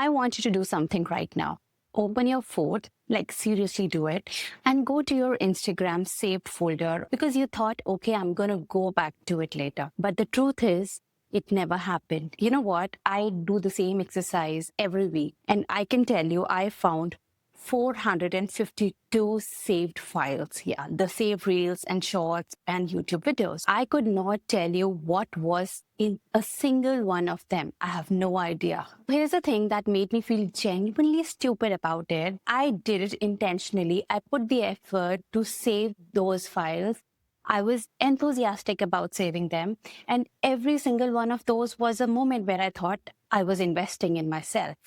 I want you to do something right now. Open your phone, like seriously do it, and go to your Instagram saved folder because you thought, okay, I'm going to go back to it later. But the truth is, it never happened. You know what? I do the same exercise every week, and I can tell you, I found 452 saved files. Yeah, the saved reels and shorts and YouTube videos. I could not tell you what was in a single one of them. I have no idea. Here's the thing that made me feel genuinely stupid about it. I did it intentionally. I put the effort to save those files. I was enthusiastic about saving them. And every single one of those was a moment where I thought I was investing in myself,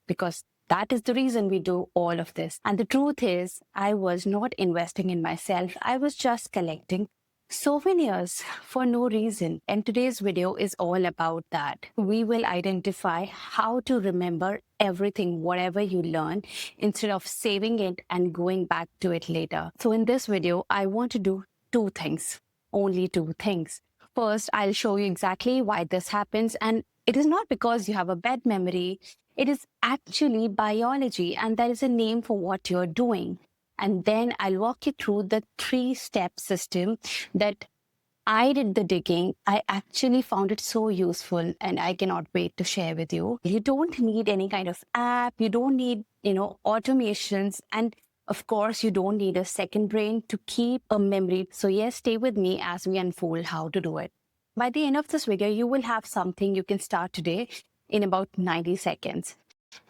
because that is the reason we do all of this. And the truth is, I was not investing in myself. I was just collecting souvenirs for no reason. And today's video is all about that. We will identify how to remember everything, whatever you learn, instead of saving it and going back to it later. So in this video, I want to do two things, only two things. First, I'll show you exactly why this happens. And it is not because you have a bad memory. It is actually biology, and there is a name for what you're doing. And then I'll walk you through the 3-step system that I did the digging. I actually found it so useful, and I cannot wait to share with you. You don't need any kind of app. You don't need, automations. And of course, you don't need a second brain to keep a memory. So yes, stay with me as we unfold how to do it. By the end of this video, you will have something you can start today in about 90 seconds.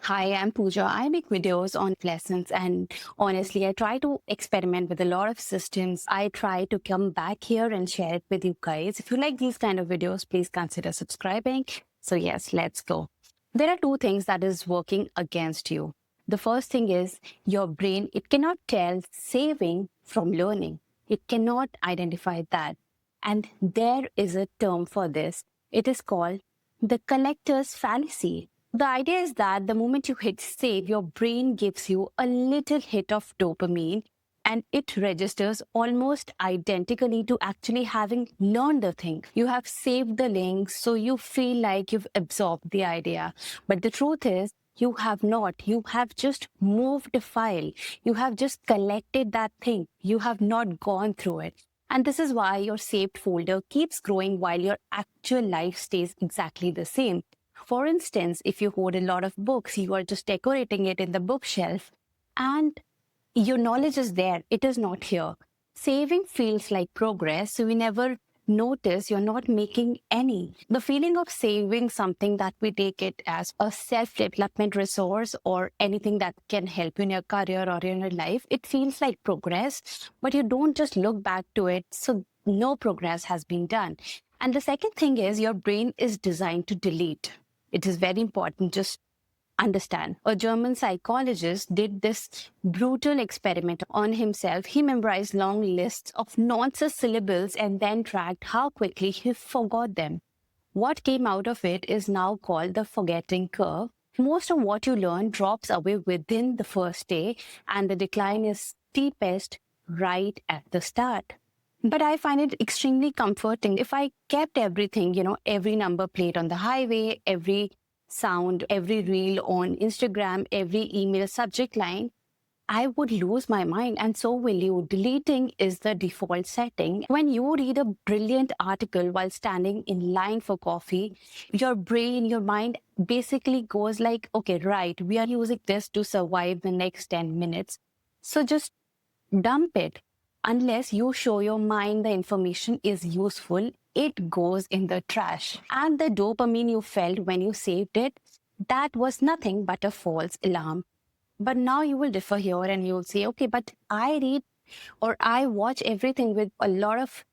Hi, I'm Pooja. I make videos on lessons, and honestly, I try to experiment with a lot of systems. I try to come back here and share it with you guys. If you like these kind of videos, please consider subscribing. So yes, let's go. There are two things that is working against you. The first thing is your brain. It cannot tell saving from learning. It cannot identify that. And there is a term for this. It is called the collector's fallacy. The idea is that the moment you hit save, your brain gives you a little hit of dopamine, and it registers almost identically to actually having learned the thing. You have saved the link, so you feel like you've absorbed the idea. But the truth is, you have not. You have just moved a file. You have just collected that thing. You have not gone through it. And this is why your saved folder keeps growing while your actual life stays exactly the same. For instance, if you hold a lot of books, you are just decorating it in the bookshelf, and your knowledge is there. It is not here. Saving feels like progress, so we never notice you're not making any. The feeling of saving something, that we take it as a self-development resource or anything that can help you in your career or in your life, it feels like progress, but you don't just look back to it, so no progress has been done. And the second thing is your brain is designed to delete. It is very important. Just understand. A German psychologist did this brutal experiment on himself. He memorized long lists of nonsense syllables and then tracked how quickly he forgot them. What came out of it is now called the forgetting curve. Most of what you learn drops away within the first day, and the decline is steepest right at the start. But I find it extremely comforting. If I kept everything, every number plate on the highway, every sound, every reel on Instagram, every email subject line, I would lose my mind, and so will you. Deleting is the default setting. When you read a brilliant article while standing in line for coffee, your brain, your mind basically goes like, okay, right, we are using this to survive the next 10 minutes. So just dump it. Unless you show your mind the information is useful, it goes in the trash. And the dopamine you felt when you saved it, that was nothing but a false alarm. But now you will differ here and you'll say, okay, but I read or I watch everything with a lot of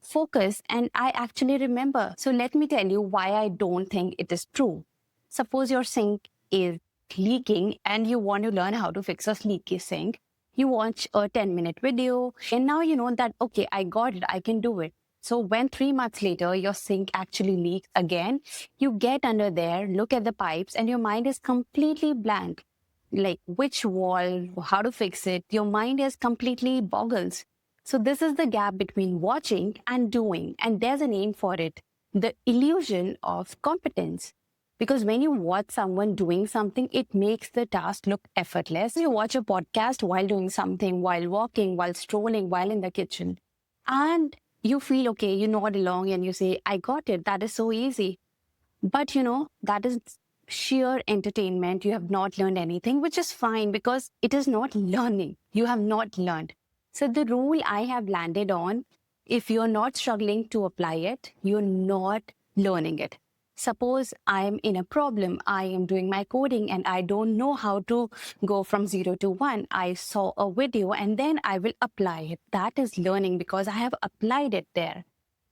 focus and I actually remember. So let me tell you why I don't think it is true. Suppose your sink is leaking and you want to learn how to fix a leaky sink. You watch a 10-minute video, and now you know that, okay, I got it, I can do it. So when 3 months later, your sink actually leaks again, you get under there, look at the pipes, and your mind is completely blank. Like which wall, how to fix it, your mind is completely boggles. So this is the gap between watching and doing, and there's a name for it, the illusion of competence. Because when you watch someone doing something, it makes the task look effortless. You watch a podcast while doing something, while walking, while strolling, while in the kitchen. And you feel okay, you nod along and you say, I got it. That is so easy. But that is sheer entertainment. You have not learned anything, which is fine because it is not learning. You have not learned. So the rule I have landed on, if you're not struggling to apply it, you're not learning it. Suppose I am in a problem. I am doing my coding and I don't know how to go from 0 to 1. I saw a video and then I will apply it. That is learning because I have applied it there.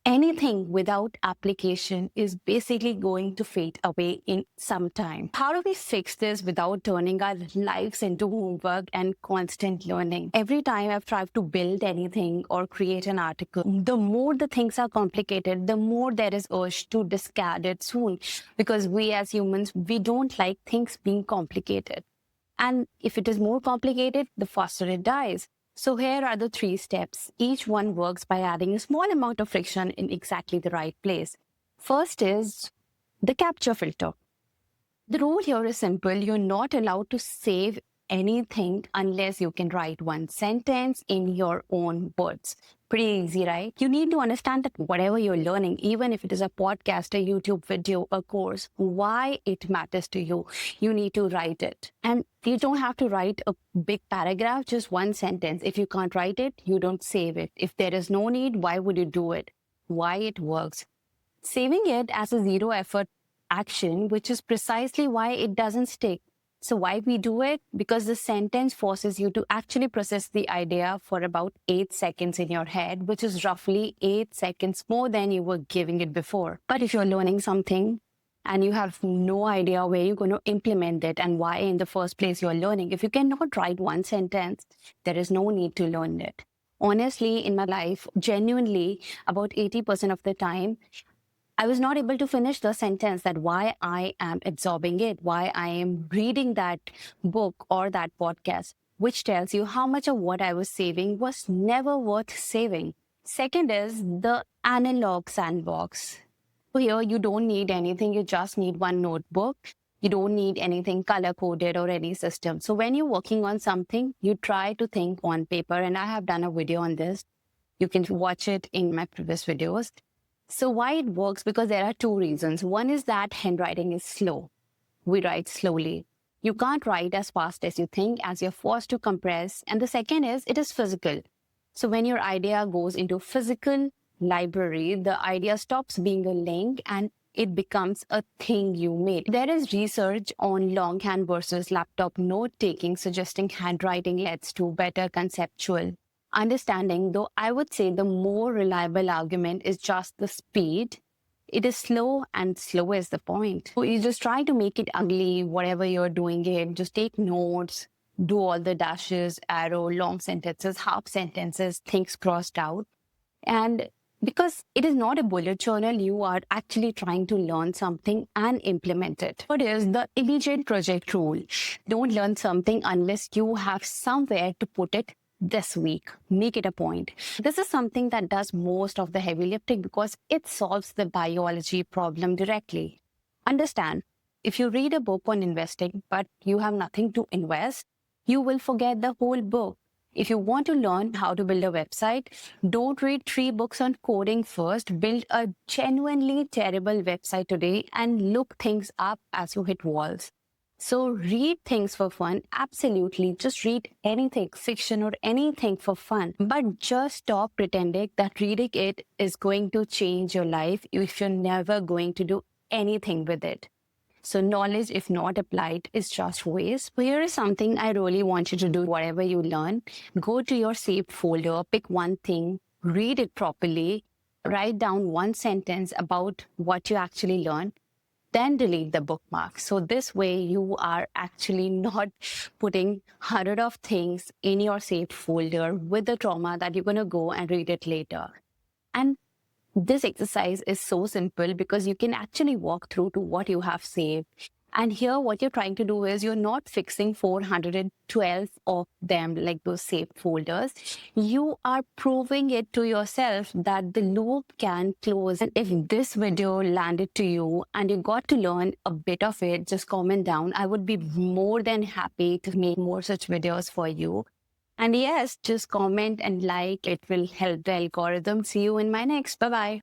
Anything without application is basically going to fade away in some time. How do we fix this without turning our lives into homework and constant learning? Every time I've tried to build anything or create an article, the more the things are complicated, the more there is urge to discard it soon. Because we as humans, we don't like things being complicated. And if it is more complicated, the faster it dies. So here are the 3 steps. Each one works by adding a small amount of friction in exactly the right place. First is the capture filter. The rule here is simple. You're not allowed to save anything unless you can write one sentence in your own words. Pretty easy, right? You need to understand that whatever you're learning, even if it is a podcast, a YouTube video, a course, why it matters to you, you need to write it. And you don't have to write a big paragraph, just one sentence. If you can't write it, you don't save it. If there is no need, why would you do it? Why it works. Saving it as a zero effort action, which is precisely why it doesn't stick. So why we do it? Because the sentence forces you to actually process the idea for about 8 seconds in your head, which is roughly 8 seconds more than you were giving it before. But if you're learning something and you have no idea where you're going to implement it and why in the first place you're learning, if you cannot write one sentence, there is no need to learn it. Honestly, in my life, genuinely, about 80% of the time, I was not able to finish the sentence that why I am absorbing it, why I am reading that book or that podcast, which tells you how much of what I was saving was never worth saving. Second is the analog sandbox. So here, you don't need anything. You just need one notebook. You don't need anything color-coded or any system. So when you're working on something, you try to think on paper. And I have done a video on this. You can watch it in my previous videos. So why it works? Because there are 2 reasons. One is that handwriting is slow. We write slowly. You can't write as fast as you think, as you're forced to compress. And the second is it is physical. So when your idea goes into physical library, the idea stops being a link and it becomes a thing you made. There is research on longhand versus laptop note-taking suggesting handwriting leads to better conceptual understanding, though I would say the more reliable argument is just the speed. It is slow and slow is the point. So you just try to make it ugly, whatever you're doing it, just take notes, do all the dashes, arrow, long sentences, half sentences, things crossed out. And because it is not a bullet journal, you are actually trying to learn something and implement it. What is the immediate project rule? Don't learn something unless you have somewhere to put it this week. Make it a point. This is something that does most of the heavy lifting because it solves the biology problem directly. Understand, if you read a book on investing, but you have nothing to invest, you will forget the whole book. If you want to learn how to build a website, don't read 3 books on coding first. Build a genuinely terrible website today and look things up as you hit walls. So read things for fun. Absolutely. Just read anything, fiction or anything for fun. But just stop pretending that reading it is going to change your life if you're never going to do anything with it. So knowledge, if not applied, is just waste. So here is something I really want you to do. Whatever you learn, go to your saved folder, pick one thing, read it properly, write down one sentence about what you actually learned, then delete the bookmark. So this way you are actually not putting 100 of things in your saved folder with the trauma that you're going to go and read it later. And this exercise is so simple because you can actually walk through to what you have saved And here, what you're trying to do is you're not fixing 412 of them, like those saved folders. You are proving it to yourself that the loop can close. And if this video landed to you and you got to learn a bit of it, just comment down. I would be more than happy to make more such videos for you. And yes, just comment and like. It will help the algorithm. See you in my next. Bye-bye.